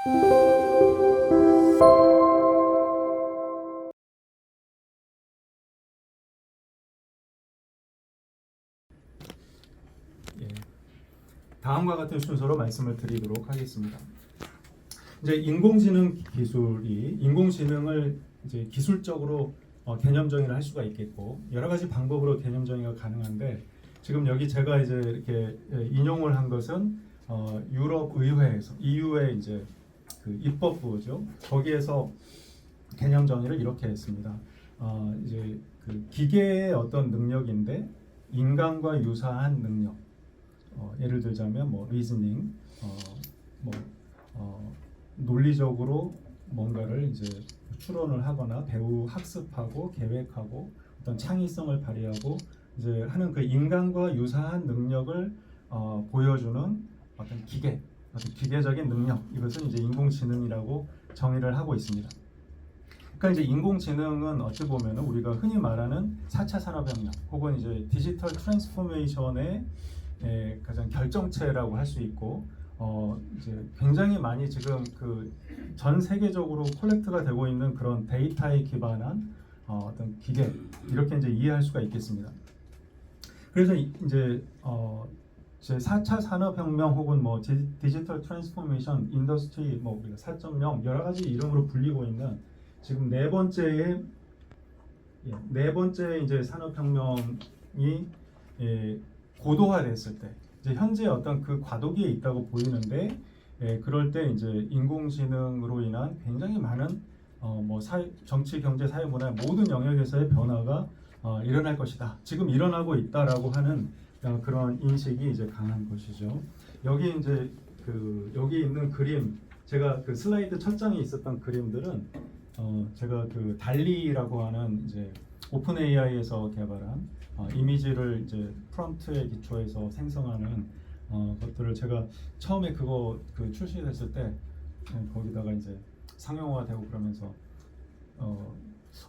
예, 다음과 같은 순서로 말씀을 드리도록 하겠습니다. 이제 인공지능 기술이 인공지능을 이제 기술적으로 개념 정의를 할 수가 있겠고 여러 가지 방법으로 개념 정의가 가능한데 지금 여기 제가 이제 이렇게 인용을 한 것은 유럽 의회에서 EU의 이제 그 입법부죠. 거기에서 개념 정의를 이렇게 했습니다. 이제 그 기계의 어떤 능력인데 인간과 유사한 능력. 예를 들자면 뭐 리즈닝, 뭐 논리적으로 뭔가를 이제 추론을 하거나 배우 학습하고 계획하고 어떤 창의성을 발휘하고 이제 하는 그 인간과 유사한 능력을 보여주는 어떤 기계, 어떤 기계적인 능력, 이것은 이제 인공지능이라고 정의를 하고 있습니다. 그러니까 이제 인공지능은 어찌 보면 우리가 흔히 말하는 4차 산업혁명 혹은 이제 디지털 트랜스포메이션의 가장 결정체라고 할 수 있고 이제 굉장히 많이 지금 그 전 세계적으로 콜렉트가 되고 있는 그런 데이터에 기반한 어떤 기계 이렇게 이제 이해할 수가 있겠습니다. 그래서 이제 제 4차 산업혁명 혹은 뭐 디지털 트랜스포메이션 인더스트리 뭐 우리가 4.0 여러 가지 이름으로 불리고 있는 지금 네 번째 이제 산업혁명이 고도화됐을 때 이제 현재 어떤 그 과도기에 있다고 보이는데 그럴 때 이제 인공지능으로 인한 굉장히 많은 뭐 정치, 경제, 사회, 문화 모든 영역에서의 변화가 일어날 것이다. 지금 일어나고 있다라고 하는 그런 인식이 이제 강한 것이죠. 여기 이제 여기 있는 그림 제가 그 슬라이드 첫 장에 있었던 그림들은 제가 그 달리라고 하는 이제 오픈 AI에서 개발한 이미지를 이제 프롬프트에 기초해서 생성하는 것들을 제가 처음에 그거 출시됐을 때 거기다가 이제 상용화되고 그러면서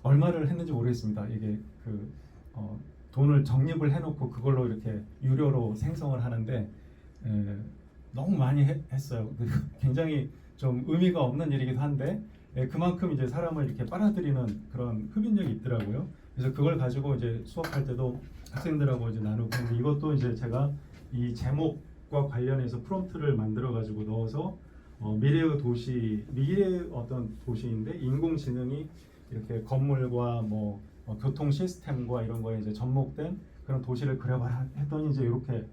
얼마를 했는지 모르겠습니다. 이게 돈을 적립을 해놓고 그걸로 이렇게 유료로 생성을 하는데 너무 많이 했어요. 굉장히 좀 의미가 없는 일이기도 한데 그만큼 이제 사람을 이렇게 빨아들이는 그런 흡인력이 있더라고요. 그래서 그걸 가지고 이제 수업할 때도 학생들하고 이제 나누고 근데 이것도 이제 제가 이 제목과 관련해서 프롬프트를 만들어 가지고 넣어서 미래의 어떤 도시인데 인공지능이 이렇게 건물과 뭐 교통 시스템과 이런 거에 이제 접목된 그런 도시를 그려봐라 했더니 이제 이렇게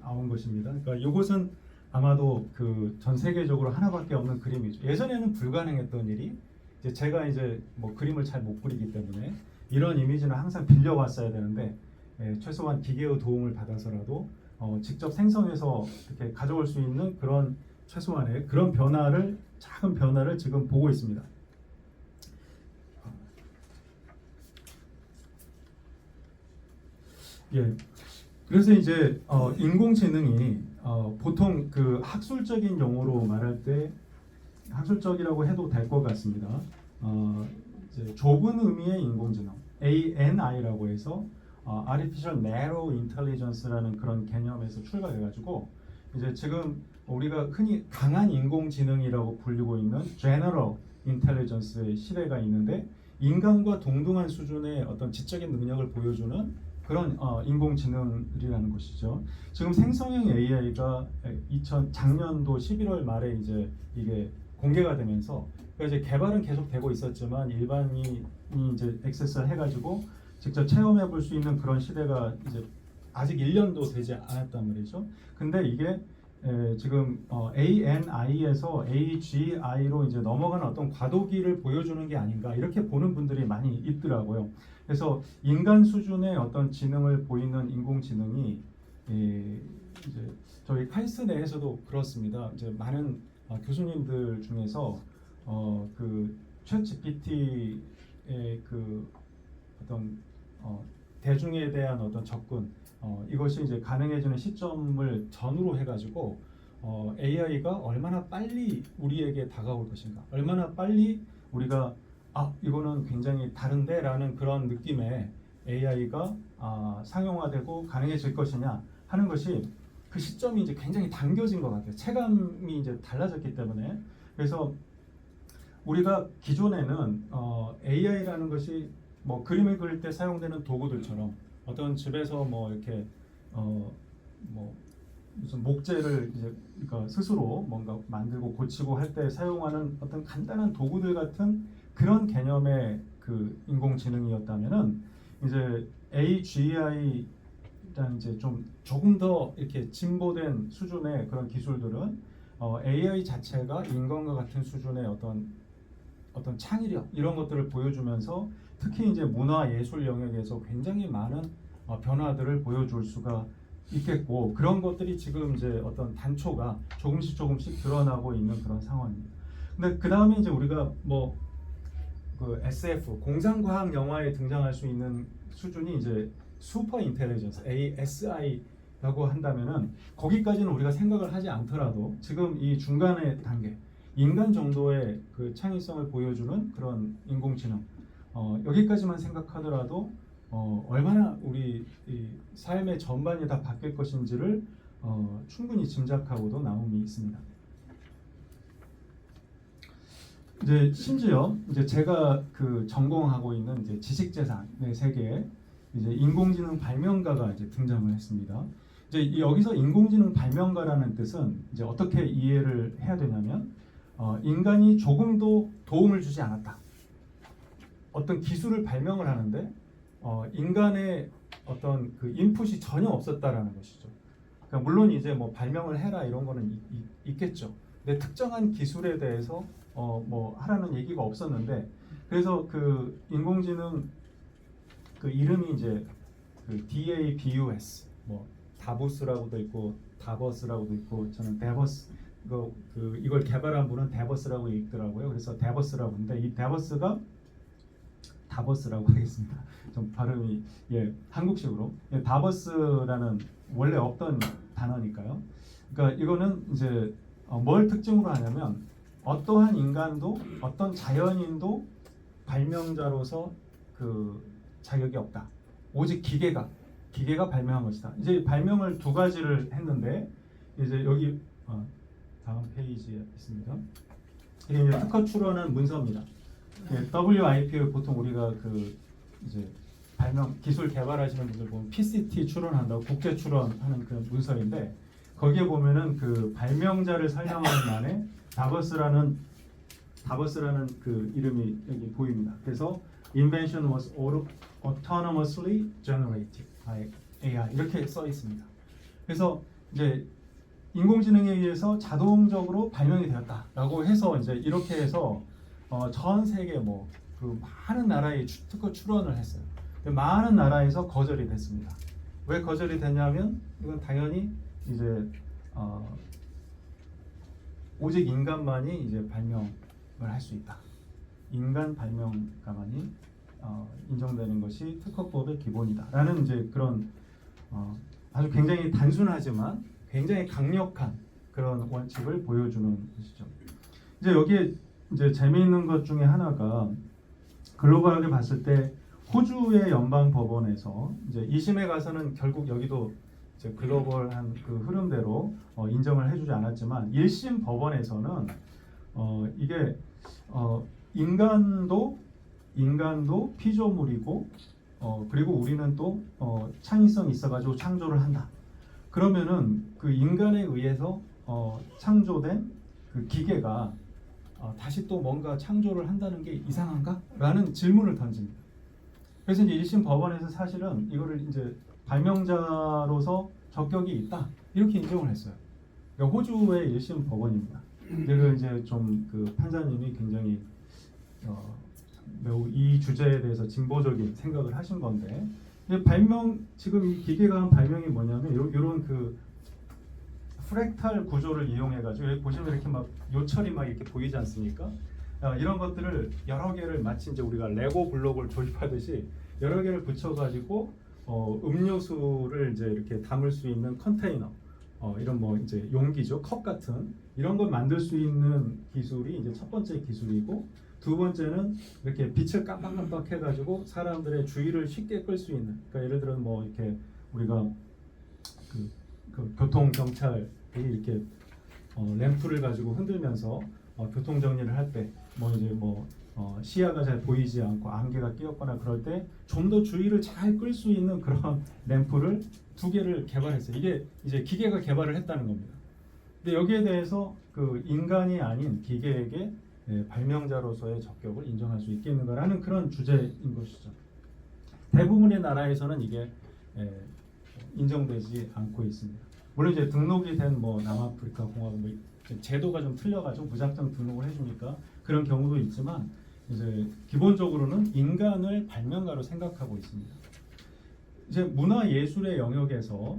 나온 것입니다. 그러니까 이것은 아마도 그 전 세계적으로 하나밖에 없는 그림이죠. 예전에는 불가능했던 일이 이제 제가 이제 뭐 그림을 잘 못 그리기 때문에 이런 이미지는 항상 빌려왔어야 되는데 최소한 기계의 도움을 받아서라도 직접 생성해서 이렇게 가져올 수 있는 그런 최소한의 그런 작은 변화를 지금 보고 있습니다. 예. 그래서 이제 인공지능이 보통 그 학술적인 용어로 말할 때 학술적이라고 해도 될 것 같습니다. 이제 좁은 의미의 인공지능 ANI라고 해서 Artificial Narrow Intelligence라는 그런 개념에서 출발해가지고 이제 지금 우리가 흔히 강한 인공지능이라고 불리고 있는 General Intelligence의 시대가 있는데 인간과 동등한 수준의 어떤 지적인 능력을 보여주는 그런 인공지능이라는 것이죠. 지금 생성형 AI가 작년도 11월 말에 이제 이게 공개가 되면서 그러니까 이제 개발은 계속 되고 있었지만 일반인이 이제 액세스를 해가지고 직접 체험해 볼 수 있는 그런 시대가 이제 아직 1년도 되지 않았단 말이죠. 근데 이게 지금 ANI에서 AGI로 이제 넘어가는 어떤 과도기를 보여주는 게 아닌가 이렇게 보는 분들이 많이 있더라고요. 그래서 인간 수준의 어떤 지능을 보이는 인공지능이 이제 저희 카이스트 내에서도 그렇습니다. 이제 많은 교수님들 중에서 그 챗GPT의 그 어떤 대중에 대한 어떤 접근 이것이 이제 가능해지는 시점을 전후로 해가지고 AI가 얼마나 빨리 우리에게 다가올 것인가, 얼마나 빨리 우리가 이거는 굉장히 다른데 라는 그런 느낌의 AI가 상용화되고 가능해질 것이냐 하는 것이 그 시점이 이제 굉장히 당겨진 것 같아요. 체감이 이제 달라졌기 때문에. 그래서 우리가 기존에는 AI라는 것이 뭐 그림을 그릴 때 사용되는 도구들처럼 어떤 집에서 뭐 이렇게 뭐 무슨 목재를 이제 그러니까 스스로 뭔가 만들고 고치고 할 때 사용하는 어떤 간단한 도구들 같은 그런 개념의 그 인공지능이었다면은 이제 AGI라는 이제 좀 조금 더 이렇게 진보된 수준의 그런 기술들은 AI 자체가 인간과 같은 수준의 어떤 창의력 이런 것들을 보여주면서 특히 이제 문화 예술 영역에서 굉장히 많은 변화들을 보여줄 수가 있겠고 그런 것들이 지금 이제 어떤 단초가 조금씩 드러나고 있는 그런 상황입니다. 근데 그 다음에 이제 우리가 뭐 그 SF 공상과학 영화에 등장할 수 있는 수준이 이제 슈퍼 인텔리전스 ASI라고 한다면은 거기까지는 우리가 생각을 하지 않더라도 지금 이 중간의 단계 인간 정도의 그 창의성을 보여주는 그런 인공지능 여기까지만 생각하더라도 얼마나 우리 이 삶의 전반이 다 바뀔 것인지를 충분히 짐작하고도 남음이 있습니다. 이제 심지어 이제 제가 그 전공하고 있는 이제 지식재산의 세계에 이제 인공지능 발명가가 이제 등장을 했습니다. 이제 여기서 인공지능 발명가라는 뜻은 이제 어떻게 이해를 해야 되냐면 인간이 조금도 도움을 주지 않았다. 어떤 기술을 발명을 하는데 인간의 어떤 그 인풋이 전혀 없었다라는 것이죠. 그러니까 물론 이제 뭐 발명을 해라 이런 거는 있겠죠. 근데 특정한 기술에 대해서 뭐 하라는 얘기가 없었는데 그래서 그 인공지능 그 이름이 이제 그 DABUS 뭐 다보스라고도 있고 다버스라고도 있고 저는 데버스 이걸 개발한 분은 데버스라고 읽더라고요. 그래서 데버스라고 하는데 이 데버스가 다버스라고 하겠습니다. 좀 발음이 한국식으로 다버스라는 원래 없던 단어니까요. 그러니까 이거는 이제 뭘 특징으로 하냐면 어떠한 인간도 어떤 자연인도 발명자로서 그 자격이 없다. 오직 기계가 발명한 것이다. 이제 발명을 두 가지를 했는데 이제 여기 다음 페이지에 있습니다. 이게 이제 특허 출원한 문서입니다. WIP를 보통 우리가 그 이제 발명 기술 개발하시는 분들 보면 PCT 출원한다고 국제 출원하는 그런 문서인데 거기에 보면은 그 발명자를 설명하는 안에 다버스라는 그 이름이 여기 보입니다. 그래서 invention was autonomously generated by AI 이렇게 써 있습니다. 그래서 이제 인공지능에 의해서 자동적으로 발명이 되었다라고 해서 이제 이렇게 해서 전 세계 뭐 그 많은 나라에 특허 출원을 했어요. 많은 나라에서 거절이 됐습니다. 왜 거절이 됐냐면 이건 당연히 이제 오직 인간만이 이제 발명을 할 수 있다. 인간 발명가만이 인정되는 것이 특허법의 기본이다라는 이제 그런 아주 굉장히 단순하지만 굉장히 강력한 그런 원칙을 보여주는 것이죠. 이제 여기에 이제 재미있는 것 중에 하나가 글로벌하게 봤을 때 호주의 연방 법원에서 이제 2심에 가서는 결국 여기도 이제 글로벌한 그 흐름대로 인정을 해주지 않았지만 1심 법원에서는 이게 인간도 피조물이고 그리고 우리는 또 창의성이 있어가지고 창조를 한다. 그러면은 그 인간에 의해서 창조된 그 기계가 다시 또 뭔가 창조를 한다는 게 이상한가? 라는 질문을 던집니다. 그래서 이제 1심 법원에서 사실은 이거를 이제 발명자로서 적격이 있다 이렇게 인정을 했어요. 그러니까 호주의 1심 법원입니다. 이걸 이제 좀 그 판사님이 굉장히 매우 이 주제에 대해서 진보적인 생각을 하신 건데 지금 이 기계가 한 발명이 뭐냐면 이런 그 프랙탈 구조를 이용해 가지고 여기 보시면 이렇게 막 요철이 막 이렇게 보이지 않습니까? 이런 것들을 여러 개를 마치 이제 우리가 레고 블록을 조립하듯이 여러 개를 붙여 가지고 음료수를 이제 이렇게 담을 수 있는 컨테이너 이런 뭐 이제 용기죠, 컵 같은 이런 걸 만들 수 있는 기술이 이제 첫 번째 기술이고 두 번째는 이렇게 빛을 깜빡깜빡 해가지고 사람들의 주의를 쉽게 끌 수 있는 그러니까 예를 들어 뭐 이렇게 우리가 그 그 교통 경찰이 이렇게 램프를 가지고 흔들면서 교통 정리를 할 때 뭐 이제 시야가 잘 보이지 않고 안개가 끼었거나 그럴 때 좀 더 주의를 잘 끌 수 있는 그런 램프를 2개를 개발했어요. 이게 이제 기계가 개발을 했다는 겁니다. 근데 여기에 대해서 그 인간이 아닌 기계에게 발명자로서의 적격을 인정할 수 있겠는가라는 그런 주제인 것이죠. 대부분의 나라에서는 이게 인정되지 않고 있습니다. 물론 이제 등록이 된 남아프리카 공화국 제도가 좀 틀려가지고 무작정 등록을 해주니까 그런 경우도 있지만 이제 기본적으로는 인간을 발명가로 생각하고 있습니다. 이제 문화 예술의 영역에서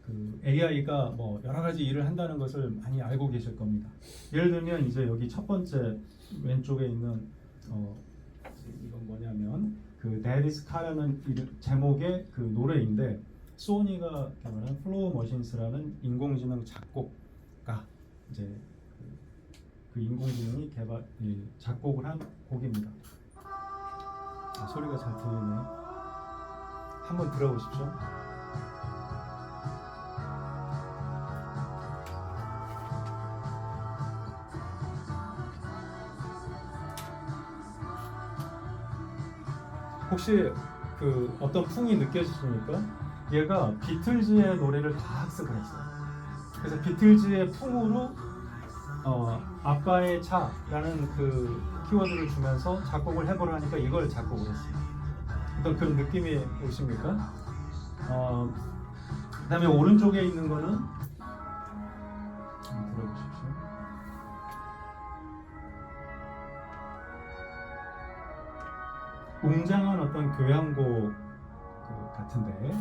그 AI가 여러 가지 일을 한다는 것을 많이 알고 계실 겁니다. 예를 들면 이제 여기 첫 번째 왼쪽에 있는 이건 뭐냐면 그 That is Car라는 제목의 그 노래인데 소니가 개발한 플로우 머신스라는 인공지능 작곡가 이제 그 인공지능이 작곡을 한 곡입니다. 소리가 잘 들리네요. 한번 들어보십시오. 혹시 그 어떤 풍이 느껴지십니까? 얘가 비틀즈의 노래를 다 학습을 했어요. 그래서 비틀즈의 풍으로 아빠의 차라는 그 키워드를 주면서 작곡을 해보라 하니까 이걸 작곡을 했어요. 어떤 그런 느낌이 오십니까? 그 다음에 오른쪽에 있는 거는 한번 들어보십시오. 웅장한 어떤 교향곡 같은데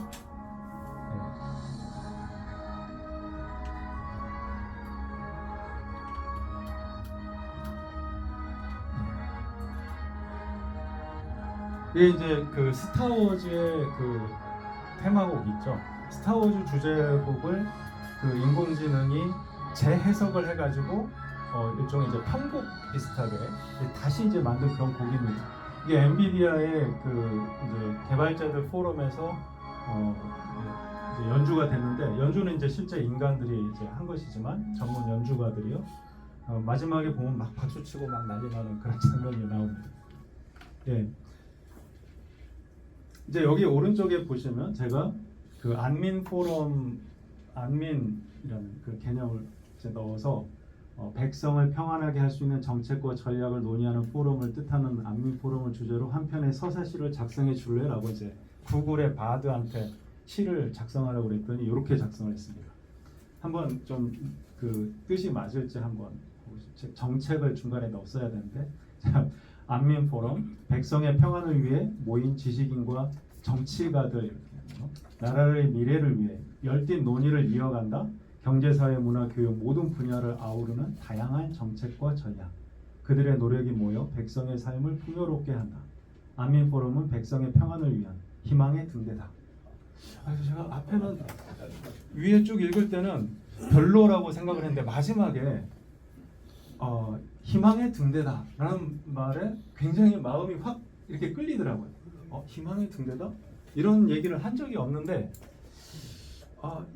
이게 이제 그 스타워즈의 그 테마곡 있죠. 스타워즈 주제곡을 그 인공지능이 재해석을 해가지고 일종의 이제 편곡 비슷하게 다시 이제 만든 그런 곡입니다. 이게 엔비디아의 그 이제 개발자들 포럼에서 이제 연주가 됐는데 연주는 이제 실제 인간들이 이제 한 것이지만 전문 연주가들이요. 마지막에 보면 막 박수치고 막 난리 나는 그런 장면이 나옵니다. 예. 이제 여기 오른쪽에 보시면 제가 그 안민 포럼 안민이라는 그 개념을 이제 넣어서 백성을 평안하게 할 수 있는 정책과 전략을 논의하는 포럼을 뜻하는 안민 포럼을 주제로 한 편의 서사시를 작성해 줄래라고 이제 구글의 바드한테 시를 작성하라고 그랬더니 이렇게 작성을 했습니다. 한번 좀 그 뜻이 맞을지 한번 정책을 중간에 넣었어야 되는데 안민 포럼 백성의 평안을 위해 모인 지식인과 정치가들 나라의 미래를 위해 열띤 논의를 이어간다. 경제, 사회, 문화, 교육 모든 분야를 아우르는 다양한 정책과 전략. 그들의 노력이 모여 백성의 삶을 풍요롭게 한다. 안민 포럼은 백성의 평안을 위한 희망의 등대다. 그래서 제가 앞에는 위에 쭉 읽을 때는 별로라고 생각을 했는데 마지막에 희망의 등대다라는 말에 굉장히 마음이 확 이렇게 끌리더라고요. 희망의 등대다? 이런 얘기를 한 적이 없는데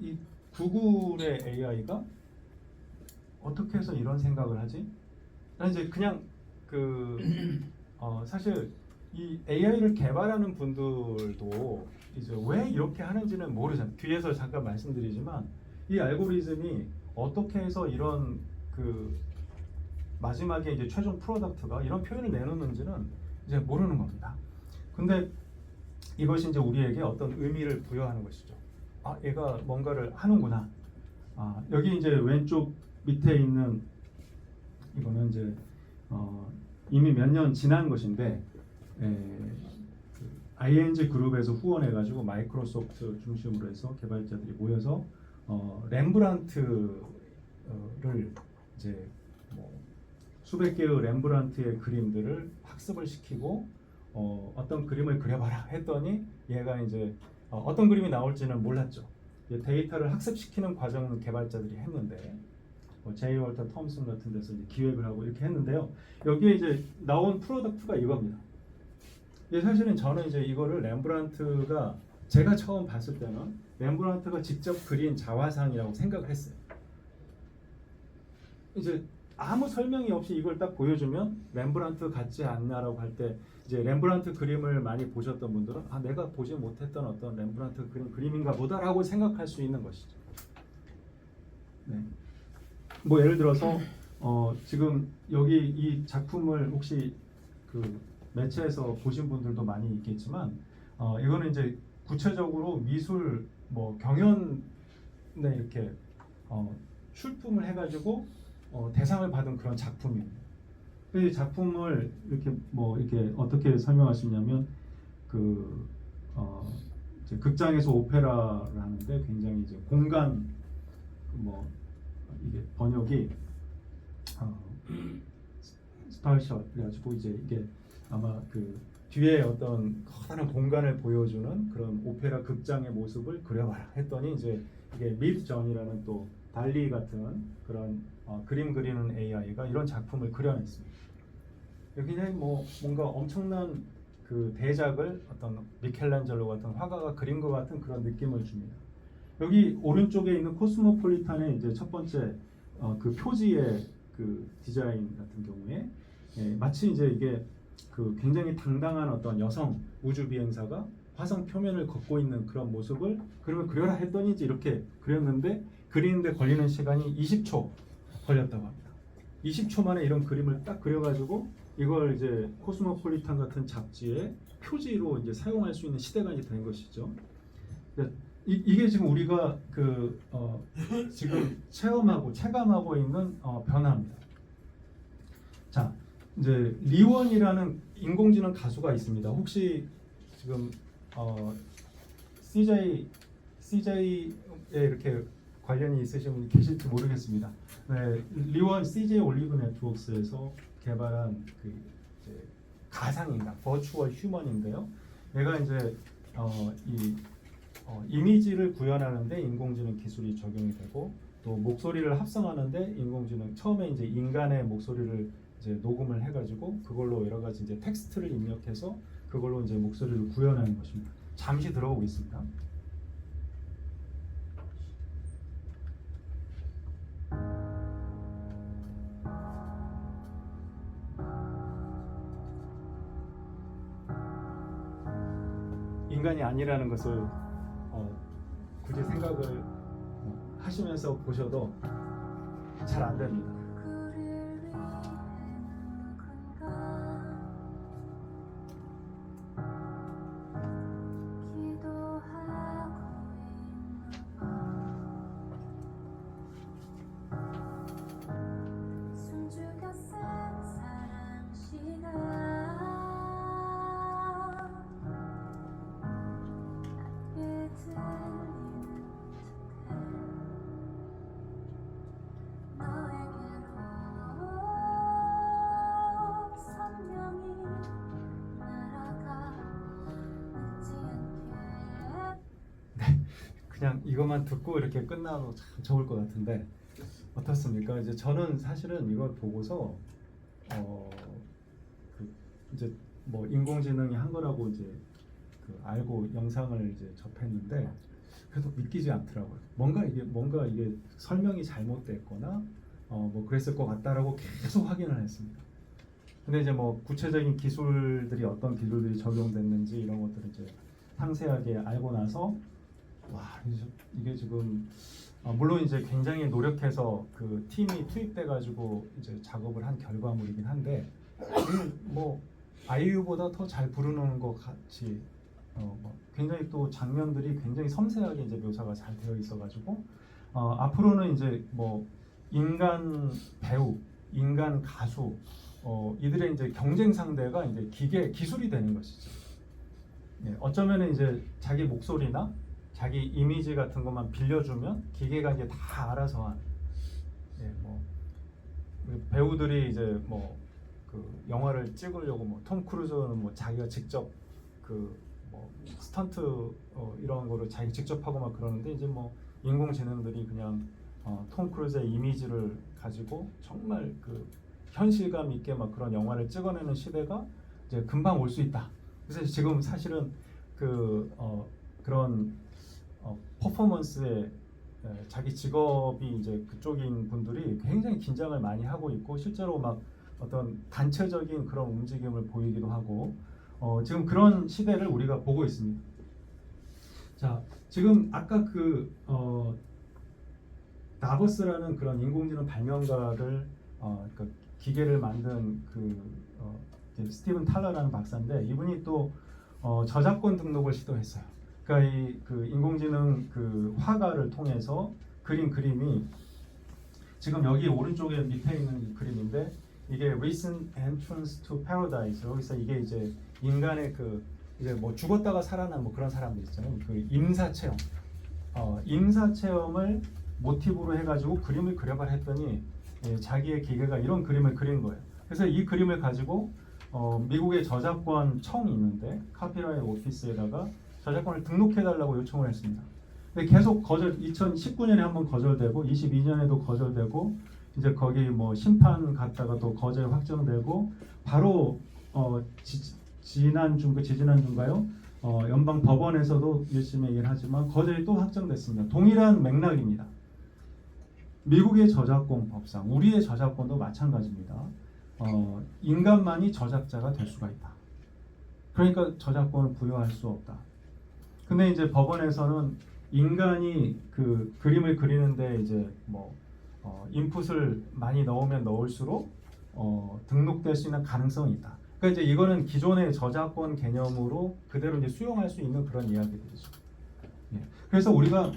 이 구글의 AI가 어떻게 해서 이런 생각을 하지? 난 이제 그냥 사실 이 AI를 개발하는 분들도 이제 왜 이렇게 하는지는 모르잖아요. 뒤에서 잠깐 말씀드리지만 이 알고리즘이 어떻게 해서 이런 그 마지막에 이제 최종 프로덕트가 이런 표현을 내놓는지는 이제 모르는 겁니다. 근데 이것이 이제 우리에게 어떤 의미를 부여하는 것이죠. 얘가 뭔가를 하는구나. 여기 이제 왼쪽 밑에 있는 이거는 이제 이미 몇 년 지난 것인데 ING 그룹에서 후원해가지고 마이크로소프트 중심으로 해서 개발자들이 모여서 렘브란트를 이제 수백 개의 렘브란트의 그림들을 학습을 시키고 어떤 그림을 그려봐라 했더니 얘가 이제 어떤 그림이 나올지는 몰랐죠. 데이터를 학습시키는 과정은 개발자들이 했는데 제이 월터 톰슨 같은 데서 이제 기획을 하고 이렇게 했는데요. 여기에 이제 나온 프로덕트가 이겁니다. 사실은 저는 이제 이거를 렘브란트가 제가 처음 봤을 때는 렘브란트가 직접 그린 자화상이라고 생각을 했어요. 이제 아무 설명이 없이 이걸 딱 보여주면 렘브란트 같지 않냐라고 할 때 이제 렘브란트 그림을 많이 보셨던 분들은 아 내가 보지 못했던 어떤 렘브란트 그림인가 보다라고 생각할 수 있는 것이죠. 네. 뭐 예를 들어서 지금 여기 이 작품을 혹시 그 매체에서 보신 분들도 많이 있겠지만 이거는 이제 구체적으로 미술 뭐 경연에 이렇게 출품을 해가지고 대상을 받은 그런 작품입니다. 이 작품을 이렇게 뭐 이렇게 어떻게 설명할 수 있냐면 이제 극장에서 오페라를 하는데 굉장히 이제 공간 뭐 이게 번역이 스타일샷 그래가지고 이제 이게 아마 그 뒤에 어떤 커다란 공간을 보여주는 그런 오페라 극장의 모습을 그려봐라 했더니 이제 이게 midjourney라는 또 달리 같은 그런 그림 그리는 AI가 이런 작품을 그려냈습니다. 굉장히 뭐 뭔가 엄청난 그 대작을 어떤 미켈란젤로 같은 화가가 그린 것 같은 그런 느낌을 줍니다. 여기 오른쪽에 있는 코스모폴리탄의 이제 첫 번째 그 표지의 그 디자인 같은 경우에 마치 이제 이게 그 굉장히 당당한 어떤 여성 우주 비행사가 화성 표면을 걷고 있는 그런 모습을 그러면 그려라 했더니 이제 이렇게 그렸는데 그리는데 걸리는 시간이 20초 걸렸다고 합니다. 20초 만에 이런 그림을 딱 그려가지고 이걸 이제 코스모폴리탄 같은 잡지의 표지로 이제 사용할 수 있는 시대가 이제 된 것이죠. 이게 지금 우리가 지금 체감하고 있는 변화입니다. 자, 이제 리원이라는 인공지능 가수가 있습니다. 혹시 지금 CJ에 이렇게 관련이 있으신 분이 계실지 모르겠습니다. 네, 리원 CJ 올리브 네트워크스에서 개발한 그 이제 가상인간, 버추얼 휴먼인데요. 얘가 이제 이미지를 구현하는데 인공지능 기술이 적용이 되고 또 목소리를 합성하는데 인공지능 처음에 이제 인간의 목소리를 이제 녹음을 해가지고 그걸로 여러 가지 이제 텍스트를 입력해서 그걸로 이제 목소리를 구현하는 것입니다. 잠시 들어보겠습니다. 인간이 아니라는 것을 굳이 생각을 하시면서 보셔도 잘 안 됩니다. 그냥 이것만 듣고 이렇게 끝나도 참 좋을 것 같은데 어떻습니까? 이제 저는 사실은 이걸 보고서 이제 뭐 인공지능이 한 거라고 이제 알고 영상을 이제 접했는데 그래도 믿기지 않더라고요. 뭔가 이게 설명이 잘못됐거나 뭐 그랬을 것 같다라고 계속 확인을 했습니다. 근데 이제 뭐 구체적인 기술들이 어떤 기술들이 적용됐는지 이런 것들을 이제 상세하게 알고 나서 와 이게 지금 물론 이제 굉장히 노력해서 그 팀이 투입돼 가지고 이제 작업을 한 결과물이긴 한데 뭐 아이유보다 더 잘 부르는 것 같이 뭐 굉장히 또 장면들이 굉장히 섬세하게 이제 묘사가 잘 되어 있어 가지고 앞으로는 이제 뭐 인간 배우, 인간 가수 이들의 이제 경쟁 상대가 이제 기술이 되는 것이죠. 어쩌면 이제 자기 목소리나 자기 이미지 같은 것만 빌려주면 기계가 이제 다 알아서 한 뭐 배우들이 이제 뭐 그 영화를 찍으려고 뭐 톰 크루즈는 뭐 자기가 직접 그 뭐 스턴트 이런 거를 자기 직접 하고 막 그러는데 이제 뭐 인공지능들이 그냥 톰 크루즈의 이미지를 가지고 정말 그 현실감 있게 막 그런 영화를 찍어내는 시대가 이제 금방 올 수 있다. 그래서 지금 사실은 그런 퍼포먼스에 자기 직업이 이제 그쪽인 분들이 굉장히 긴장을 많이 하고 있고 실제로 막 어떤 단체적인 그런 움직임을 보이기도 하고 지금 그런 시대를 우리가 보고 있습니다. 자, 지금 아까 나버스라는 그런 인공지능 발명가를 그 기계를 만든 스티븐 탈러라는 박사인데 이분이 또 저작권 등록을 시도했어요. 그러니까 그 인공지능 그 화가를 통해서 그린 그림이 지금 여기 오른쪽에 밑에 있는 이 그림인데 이게 Recent Entrance to Paradise. 여기서 이게 이제 인간의 이제 뭐 죽었다가 살아난 뭐 그런 사람들 있잖아요. 그 임사 체험. 임사 체험을 모티브로 해가지고 그림을 그려봐 했더니 자기의 기계가 이런 그림을 그린 거예요. 그래서 이 그림을 가지고 미국의 저작권 청이 있는데 카피라이트 오피스에다가 저작권을 등록해달라고 요청을 했습니다. 근데 계속 2019년에 한번 거절되고 22년에도 거절되고 이제 거기 뭐 심판 갔다가 또 거절 확정되고 바로 지지난주인가요? 연방 법원에서도 열심히 얘기를 하지만 거절이 또 확정됐습니다. 동일한 맥락입니다. 미국의 저작권 법상 우리의 저작권도 마찬가지입니다. 인간만이 저작자가 될 수가 있다. 그러니까 저작권을 부여할 수 없다. 근데 이제 법원에서는 인간이 그 그림을 그리는데 이제 뭐 인풋을 많이 넣으면 넣을수록 등록될 수 있는 가능성이 있다. 그러니까 이제 이거는 기존의 저작권 개념으로 그대로 이제 수용할 수 있는 그런 이야기들이죠. 예. 그래서 우리가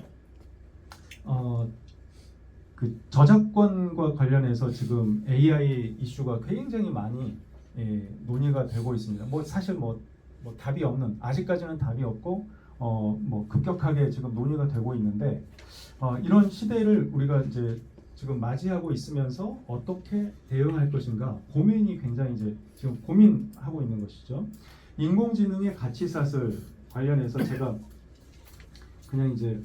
그 저작권과 관련해서 지금 AI 이슈가 굉장히 많이 논의가 되고 있습니다. 뭐 사실 뭐 답이 없는 아직까지는 답이 없고 뭐 급격하게 지금 논의가 되고 있는데 이런 시대를 우리가 이제 지금 맞이하고 있으면서 어떻게 대응할 것인가 고민이 굉장히 이제 지금 고민하고 있는 것이죠. 인공지능의 가치사슬 관련해서 제가 그냥 이제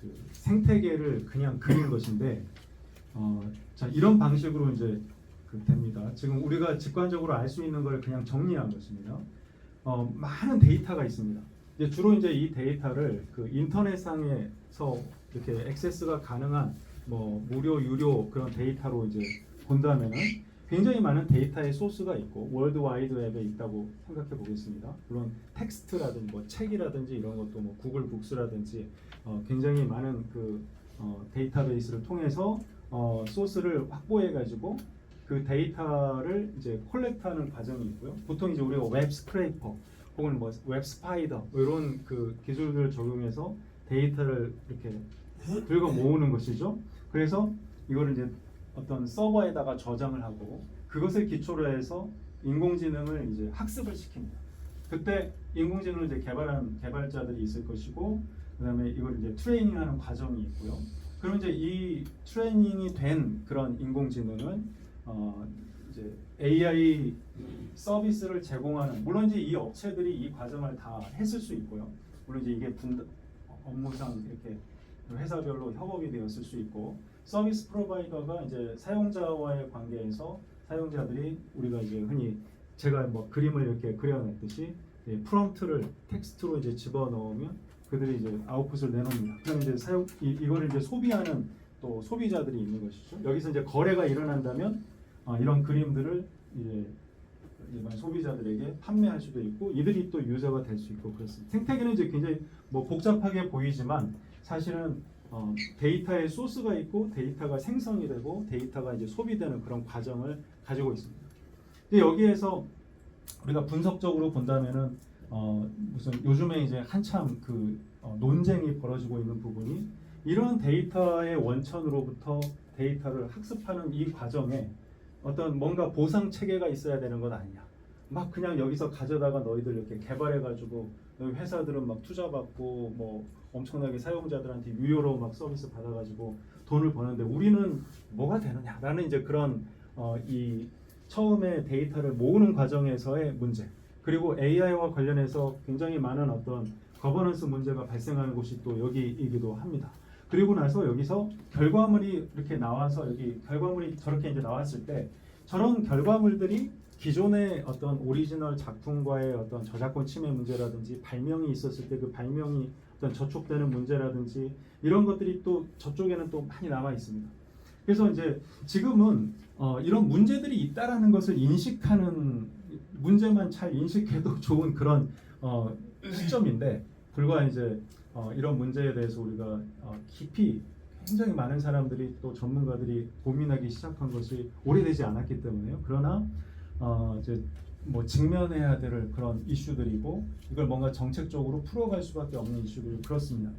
그 생태계를 그냥 그린 것인데 자 이런 방식으로 이제 됩니다. 지금 우리가 직관적으로 알 수 있는 걸 그냥 정리한 것입니다. 많은 데이터가 있습니다. 주로 이제 이 데이터를 그 인터넷상에서 이렇게 액세스가 가능한 뭐 무료 유료 그런 데이터로 이제 본다면은 굉장히 많은 데이터의 소스가 있고 월드 와이드 웹에 있다고 생각해 보겠습니다. 물론 텍스트라든지 뭐 책이라든지 이런 것도 뭐 구글 북스라든지 굉장히 많은 데이터베이스를 통해서 소스를 확보해 가지고 그 데이터를 이제 콜렉트하는 과정이 있고요. 보통 이제 우리가 웹 스크레이퍼 혹은 뭐 웹 스파이더 이런 그 기술들을 적용해서 데이터를 이렇게 긁어 모으는 것이죠. 그래서 이거를 이제 어떤 서버에다가 저장을 하고 그것을 기초로 해서 인공지능을 이제 학습을 시킵니다. 그때 인공지능을 이제 개발한 개발자들이 있을 것이고 그다음에 이걸 이제 트레이닝하는 과정이 있고요. 그럼 이제 이 트레이닝이 된 그런 인공지능을 이제 AI 서비스를 제공하는 물론 이제 이 업체들이 이 과정을 다 했을 수 있고요. 물론 이제 이게 업무상 이렇게 회사별로 협업이 되었을 수 있고 서비스 프로바이더가 이제 사용자와의 관계에서 사용자들이 우리가 이제 흔히 제가 뭐 그림을 이렇게 그려냈듯이 프롬프트를 텍스트로 이제 집어넣으면 그들이 이제 아웃풋을 내놓습니다. 그럼 이제 이거를 이제 소비하는 또 소비자들이 있는 것이죠. 여기서 이제 거래가 일어난다면 이런 그림들을 이제 일반 소비자들에게 판매할 수도 있고 이들이 또 유저가 될 수 있고 그렇습니다. 생태계는 이제 굉장히 뭐 복잡하게 보이지만 사실은 데이터의 소스가 있고 데이터가 생성이 되고 데이터가 이제 소비되는 그런 과정을 가지고 있습니다. 근데 여기에서 우리가 분석적으로 본다면은 무슨 요즘에 이제 한참 논쟁이 벌어지고 있는 부분이 이런 데이터의 원천으로부터 데이터를 학습하는 이 과정에 어떤 뭔가 보상 체계가 있어야 되는 것 아니냐. 막 그냥 여기서 가져다가 너희들 이렇게 개발해가지고 너희 회사들은 막 투자받고 뭐 엄청나게 사용자들한테 유료로 막 서비스 받아가지고 돈을 버는데 우리는 뭐가 되느냐라는 이제 그런 이 처음에 데이터를 모으는 과정에서의 문제 그리고 AI와 관련해서 굉장히 많은 어떤 거버넌스 문제가 발생하는 곳이 또 여기이기도 합니다. 그리고 나서 여기서 결과물이 이렇게 나와서 여기 결과물이 저렇게 이제 나왔을 때 저런 결과물들이 기존의 어떤 오리지널 작품과의 어떤 저작권 침해 문제라든지 발명이 있었을 때 그 발명이 어떤 저촉되는 문제라든지 이런 것들이 또 저쪽에는 또 많이 남아 있습니다. 그래서 이제 지금은 이런 문제들이 있다라는 것을 인식하는, 문제만 잘 인식해도 좋은 그런 시점인데, 불과 이제 이런 문제에 대해서 우리가 깊이 굉장히 많은 사람들이 또 전문가들이 고민하기 시작한 것이 오래되지 않았기 때문에요. 그러나 이제 뭐 직면해야 될 그런 이슈들이고, 이걸 뭔가 정책적으로 풀어갈 수밖에 없는 이슈들이 그렇습니다.